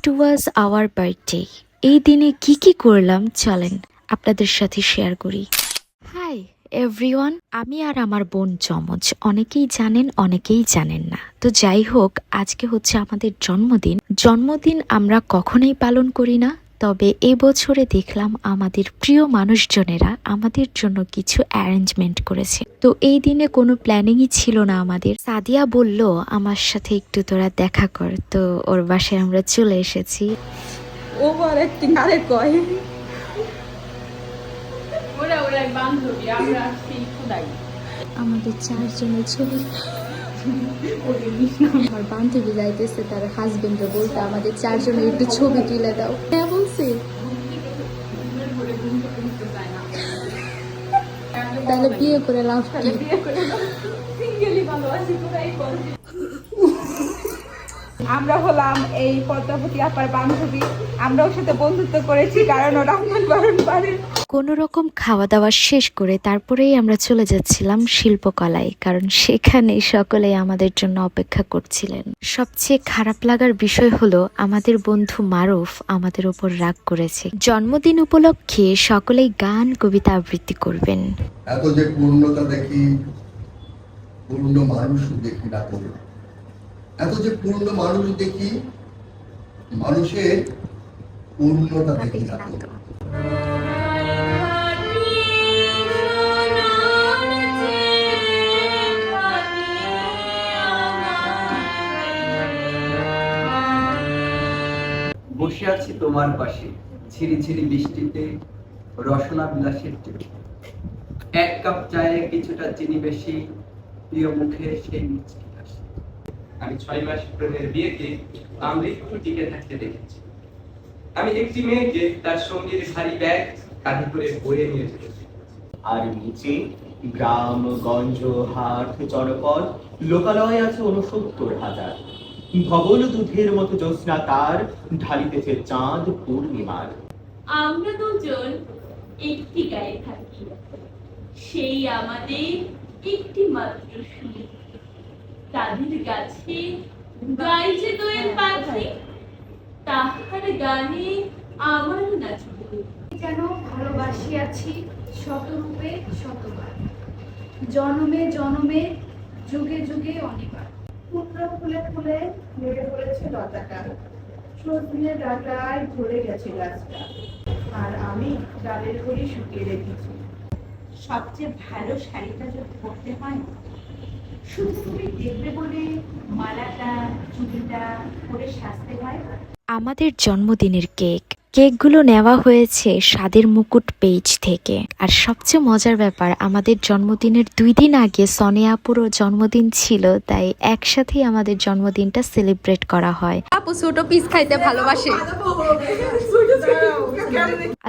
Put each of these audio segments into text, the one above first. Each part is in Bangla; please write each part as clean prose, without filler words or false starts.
It was our birthday. এই দিনে কি করলাম চলেন আপনাদের সাথে শেয়ার করি। হাই এভরিওয়ান, আমি আর আমার বোন যমজ। অনেকেই জানেন, অনেকেই জানেন না। তো যাই হোক, আজকে হচ্ছে আমাদের জন্মদিন আমরা কখনোই পালন করি না, তবে এবছরে দেখলাম আমাদের প্রিয় মানুষজনেরা আমাদের জন্য কিছু অ্যারেঞ্জমেন্ট করেছে। তো এই দিনে কোনো প্ল্যানিংই ছিল না আমাদের। সাদিয়া বলল আমার সাথে একটু তোরা দেখা কর, তো ওর বাসায় আমরা চলে এসেছি। ওভার অ্যাক্টিং আরে কয় ওরা বান্ধবী আমরা আসছি খুদাই আমাদের চারজনের ছবি। আমার বান্ধবী যাইতেছে তার হাজবেন্ডকে বলতে আমাদের চারজনের একটু ছবি তুলে দাও। হ্যাঁ বলছি, তাহলে বিয়ে করে লাভ কি? সিঙ্গেলি ভালো আছি তোরাই বল। আমরা হলাম এই পদ্মাবতী আপার বান্ধবী। আমরা ওর সাথে বন্ধুত্ব করেছি কারণ ও রান্নান বারণ পারে। কোনো রকম খাওয়া দাওয়া শেষ করে তারপরেই আমরা চলে যাচ্ছিলাম শিল্পকলায়, কারণ সেখানে সকলেই আমাদের জন্য অপেক্ষা করছিলেন। সবচেয়ে খারাপ লাগার বিষয় হলো আমাদের বন্ধু মারুফ আমাদের ওপর রাগ করেছে। জন্মদিন উপলক্ষে সকলেই গান কবিতা আবৃত্তি করবেন। এত যে পূর্ণতা দেখি, পূর্ণ মানুষ দেখি না তো। এত যে পূর্ণ মানুষ দেখি, মানুষের পূর্ণতা দেখি না তো। বসে আছি তোমার পাশে, ঝিরি ঝিরি বৃষ্টিতে, রসনা বিলাসের টেবিলে। এক কাপ চায়ে কিছুটা চিনি বেশি, প্রিয় মুখে সেই মিষ্টি হাসি। আমি 6 মাস প্রেমের বিয়েকে আমরা একটু টিকে থাকতে দেখেছি। আমি একটি মেয়েকে তার সঙ্গীর ভারী ব্যাগ কাঁধে করে বয়ে নিয়ে যেতেছি। আর নিচে গ্রাম গঞ্জ হাট জনপদ লোকালয় আছে 69,000। ধবল দুধের মতো জ্যোৎস্না তার ঢালিতেছে চাঁদ পূর্ণিমার। আমরা দুজন একটি গায়ে থাকি, সেই আমাদের একটি মাত্র সুর। তাদের গাছে গাইছে দোয়েল পাখি, তাহার গানে আমার নাচবে। যেন ভালোবাসিয়াছি শতরূপে শতবার, জনমে জনমে যুগে যুগে অনিবার। পুত্র ফুলে ফুলে ভেঙে পড়েছে লতাটা, সজনে ডাটায় ভরে গেছে গাছটা, আর আমি ডালের করি শুকিয়ে রেখেছি। সবচেয়ে ভালো শাড়িটা যদি পরতে হয়, শুধু তুমি দেখবে বলে মালাটা চুড়িটা পরে সাজতে হয়। আমাদের জন্মদিনের কেকগুলো নেওয়া হয়েছে স্বাদের মুকুট পেজ থেকে। আর সবচেয়ে মজার ব্যাপার, আমাদের জন্মদিনের 2 দিন আগে সোনিয়াপুরও জন্মদিন ছিল, তাই একসাথেই আমাদের জন্মদিনটা সেলিব্রেট করা হয়। আপু ছোট পিস খাইতে ভালোবাসে।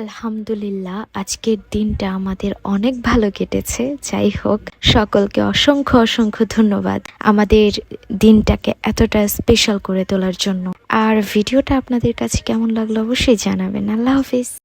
আলহামদুলিল্লাহ, আজকের দিনটা আমাদের অনেক ভালো কেটেছে। যাই হোক, সকলকে অসংখ্য অসংখ্য ধন্যবাদ আমাদের দিনটাকে এতটা স্পেশাল করে তোলার জন্য। আর ভিডিওটা আপনাদের কাছে কেমন লাগলো অবশ্যই জানাবেন। আল্লাহ হাফিজ।